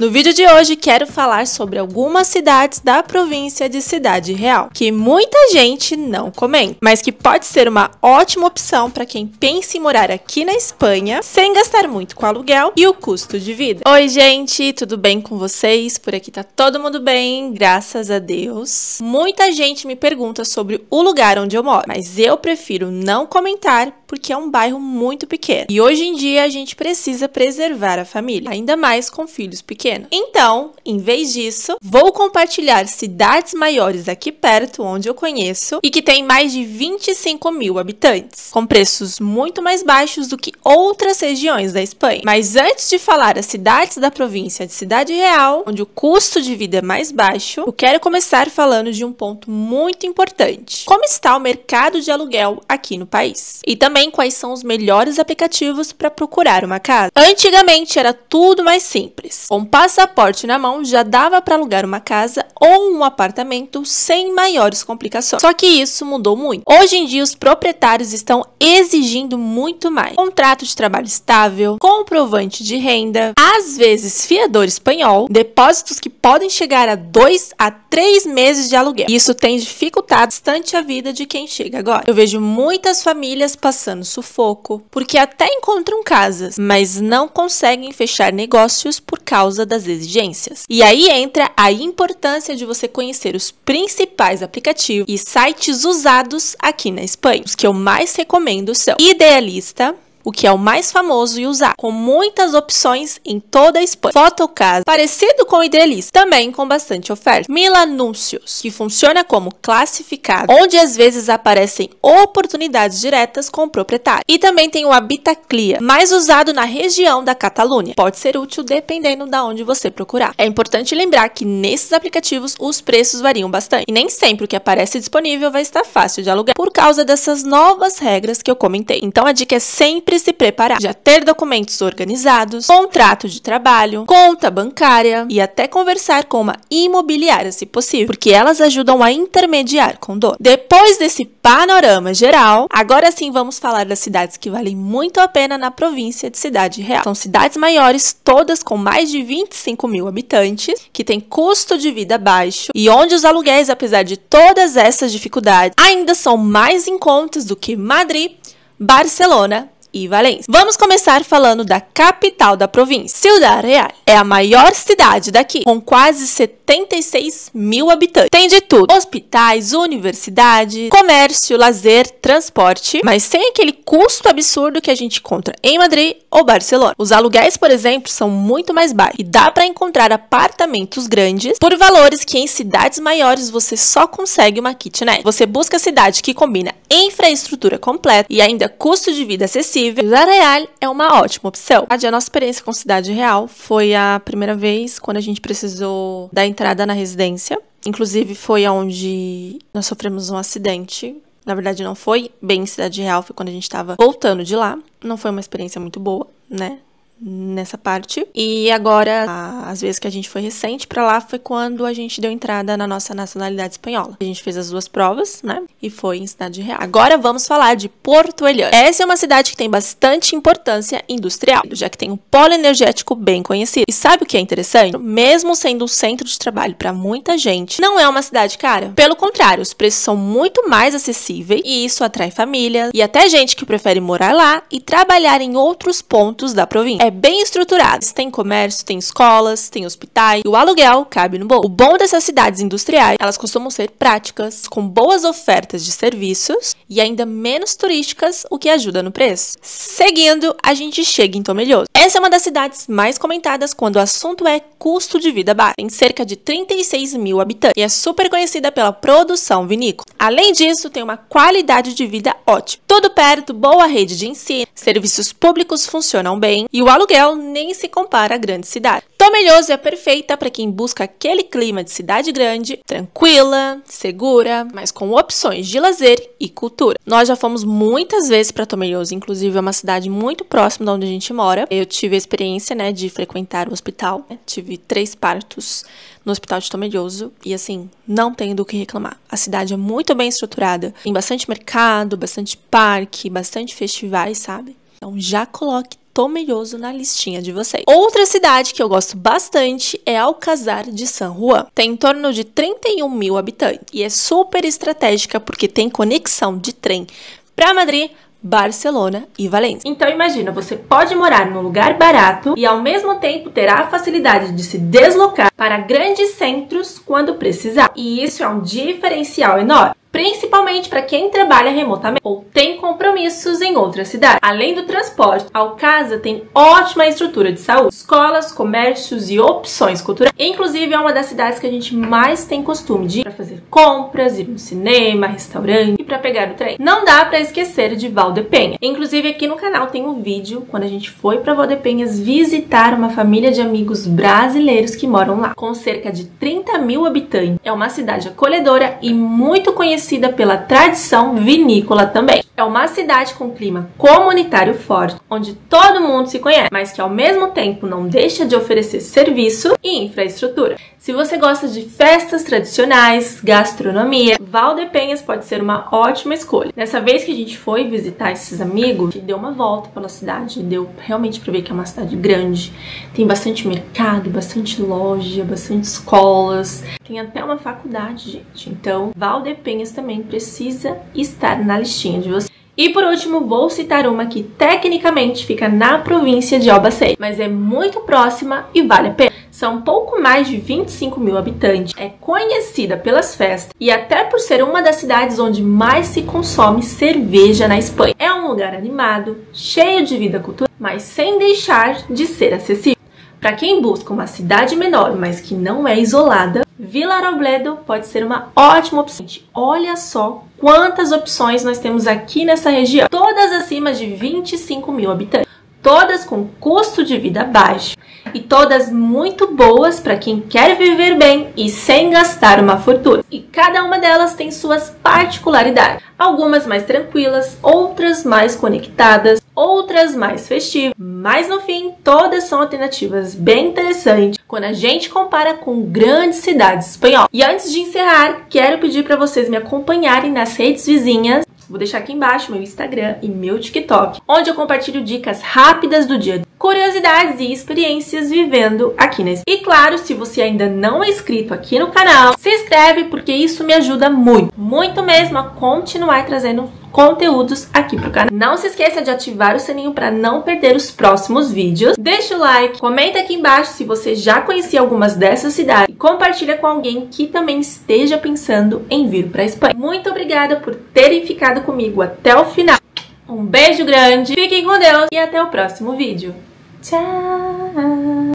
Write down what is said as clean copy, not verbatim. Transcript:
No vídeo de hoje quero falar sobre algumas cidades da província de Cidade Real, que muita gente não comenta, mas que pode ser uma ótima opção para quem pensa em morar aqui na Espanha, sem gastar muito com aluguel e o custo de vida. Oi gente, tudo bem com vocês? Por aqui tá todo mundo bem, graças a Deus. Muita gente me pergunta sobre o lugar onde eu moro, mas eu prefiro não comentar porque é um bairro muito pequeno. E hoje em dia a gente precisa preservar a família, ainda mais com filhos pequenos. Então, em vez disso, vou compartilhar cidades maiores aqui perto, onde eu conheço, e que tem mais de 25 mil habitantes, com preços muito mais baixos do que outras regiões da Espanha. Mas antes de falar as cidades da província de Cidade Real, onde o custo de vida é mais baixo, eu quero começar falando de um ponto muito importante. Como está o mercado de aluguel aqui no país? E também quais são os melhores aplicativos para procurar uma casa. Antigamente era tudo mais simples. Com passaporte na mão já dava para alugar uma casa ou um apartamento sem maiores complicações. Só que isso mudou muito. Hoje em dia os proprietários estão exigindo muito mais. Contrato de trabalho estável, comprovante de renda, às vezes fiador espanhol, depósitos que podem chegar a 2 a 3 meses de aluguel. Isso tem dificultado bastante a vida de quem chega agora. Eu vejo muitas famílias passando sufoco porque até encontram casas, mas não conseguem fechar negócios por causa das exigências. E aí entra a importância de você conhecer os principais aplicativos e sites usados aqui na Espanha. Os que eu mais recomendo são Idealista, o que é o mais famoso e usado, com muitas opções em toda a Espanha. Fotocasa, parecido com o Idealista, também com bastante oferta. Milanuncios, que funciona como classificado, onde às vezes aparecem oportunidades diretas com o proprietário. E também tem o Habitaclia, mais usado na região da Catalunha. Pode ser útil dependendo de onde você procurar. É importante lembrar que nesses aplicativos os preços variam bastante. E nem sempre o que aparece disponível vai estar fácil de alugar, por causa dessas novas regras que eu comentei. Então a dica é sempre se preparar, já ter documentos organizados, contrato de trabalho, conta bancária e até conversar com uma imobiliária se possível, porque elas ajudam a intermediar com o dono. Depois desse panorama geral, agora sim vamos falar das cidades que valem muito a pena na província de Cidade Real. São cidades maiores, todas com mais de 25 mil habitantes, que têm custo de vida baixo e onde os aluguéis, apesar de todas essas dificuldades, ainda são mais em contas do que Madrid, Barcelona e Valência. Vamos começar falando da capital da província. Ciudad Real é a maior cidade daqui, com quase 76 mil habitantes. Tem de tudo: hospitais, universidade, comércio, lazer, transporte, mas sem aquele custo absurdo que a gente encontra em Madrid ou Barcelona. Os aluguéis, por exemplo, são muito mais baixos e dá para encontrar apartamentos grandes por valores que em cidades maiores você só consegue uma kitnet. Você busca a cidade que combina infraestrutura completa e ainda custo de vida acessível. Ciudad Real é uma ótima opção. A nossa experiência com Cidade Real foi a primeira vez quando a gente precisou dar entrada na residência. Inclusive foi onde nós sofremos um acidente. Na verdade não foi bem em Cidade Real, foi quando a gente estava voltando de lá. Não foi uma experiência muito boa, né? Nessa parte. E agora, às vezes que a gente foi recente pra lá, foi quando a gente deu entrada na nossa nacionalidade espanhola. A gente fez as duas provas, né? E foi em Cidade Real. Agora vamos falar de Porto Eliano. Essa é uma cidade que tem bastante importância industrial, já que tem um polo energético bem conhecido. E sabe o que é interessante? Mesmo sendo um centro de trabalho para muita gente, não é uma cidade cara. Pelo contrário, os preços são muito mais acessíveis e isso atrai famílias e até gente que prefere morar lá e trabalhar em outros pontos da província. É bem estruturado. Tem comércio, tem escolas, tem hospitais e o aluguel cabe no bolso. O bom dessas cidades industriais, elas costumam ser práticas, com boas ofertas de serviços e ainda menos turísticas, o que ajuda no preço. Seguindo, a gente chega em Tomelloso. Essa é uma das cidades mais comentadas quando o assunto é custo de vida baixo. Tem cerca de 36 mil habitantes e é super conhecida pela produção vinícola. Além disso, tem uma qualidade de vida ótima. Tudo perto, boa rede de ensino, serviços públicos funcionam bem e o aluguel nem se compara a grandes cidades. Tomelloso é perfeita para quem busca aquele clima de cidade grande, tranquila, segura, mas com opções de lazer e cultura. Nós já fomos muitas vezes para Tomelloso, inclusive é uma cidade muito próxima de onde a gente mora. Eu tive a experiência, né, de frequentar o hospital. Tive 3 partos no hospital de Tomelloso e assim, não tenho do que reclamar. A cidade é muito bem estruturada, tem bastante mercado, bastante parque, bastante festivais, sabe? Então já coloque Tomelloso na listinha de vocês. Outra cidade que eu gosto bastante é Alcázar de San Juan. Tem em torno de 31 mil habitantes e é super estratégica porque tem conexão de trem para Madrid, Barcelona e Valência. Então imagina, você pode morar num lugar barato e ao mesmo tempo terá a facilidade de se deslocar para grandes centros quando precisar. E isso é um diferencial enorme, principalmente para quem trabalha remotamente ou tem compromissos em outra cidade. Além do transporte, Alcázar tem ótima estrutura de saúde, escolas, comércios e opções culturais. Inclusive, é uma das cidades que a gente mais tem costume de ir para fazer compras, ir no cinema, restaurante e para pegar o trem. Não dá para esquecer de Valdepenha. Inclusive, aqui no canal tem um vídeo quando a gente foi para Valdepenhas visitar uma família de amigos brasileiros que moram lá. Com cerca de 30 mil habitantes, é uma cidade acolhedora e muito conhecida pela tradição vinícola também. É uma cidade com clima comunitário forte, onde todo mundo se conhece, mas que ao mesmo tempo não deixa de oferecer serviço e infraestrutura. Se você gosta de festas tradicionais, gastronomia, Valdepenhas pode ser uma ótima escolha. Dessa vez que a gente foi visitar esses amigos, a gente deu uma volta pela cidade, deu realmente para ver que é uma cidade grande, tem bastante mercado, bastante loja, bastante escolas, tem até uma faculdade, gente. Então, Valdepenhas também precisa estar na listinha de vocês. E por último, vou citar uma que tecnicamente fica na província de Albacete, mas é muito próxima e vale a pena. São pouco mais de 25 mil habitantes, é conhecida pelas festas e até por ser uma das cidades onde mais se consome cerveja na Espanha. É um lugar animado, cheio de vida cultural, mas sem deixar de ser acessível. Para quem busca uma cidade menor, mas que não é isolada, Villarrobledo pode ser uma ótima opção. Olha só quantas opções nós temos aqui nessa região, todas acima de 25 mil habitantes, todas com custo de vida baixo e todas muito boas para quem quer viver bem e sem gastar uma fortuna. E cada uma delas tem suas particularidades, algumas mais tranquilas, outras mais conectadas, outras mais festivas, mas no fim todas são alternativas bem interessantes quando a gente compara com grandes cidades espanholas. E antes de encerrar, quero pedir para vocês me acompanharem nas redes vizinhas. Vou deixar aqui embaixo meu Instagram e meu TikTok, onde eu compartilho dicas rápidas do dia, curiosidades e experiências vivendo aqui na Espanha. E claro, se você ainda não é inscrito aqui no canal, se inscreve porque isso me ajuda muito, muito mesmo a continuar trazendo conteúdos aqui pro canal. Não se esqueça de ativar o sininho para não perder os próximos vídeos. Deixa o like, comenta aqui embaixo se você já conhecia algumas dessas cidades e compartilha com alguém que também esteja pensando em vir para a Espanha. Muito obrigada por terem ficado comigo até o final. Um beijo grande, fiquem com Deus e até o próximo vídeo. Tchau!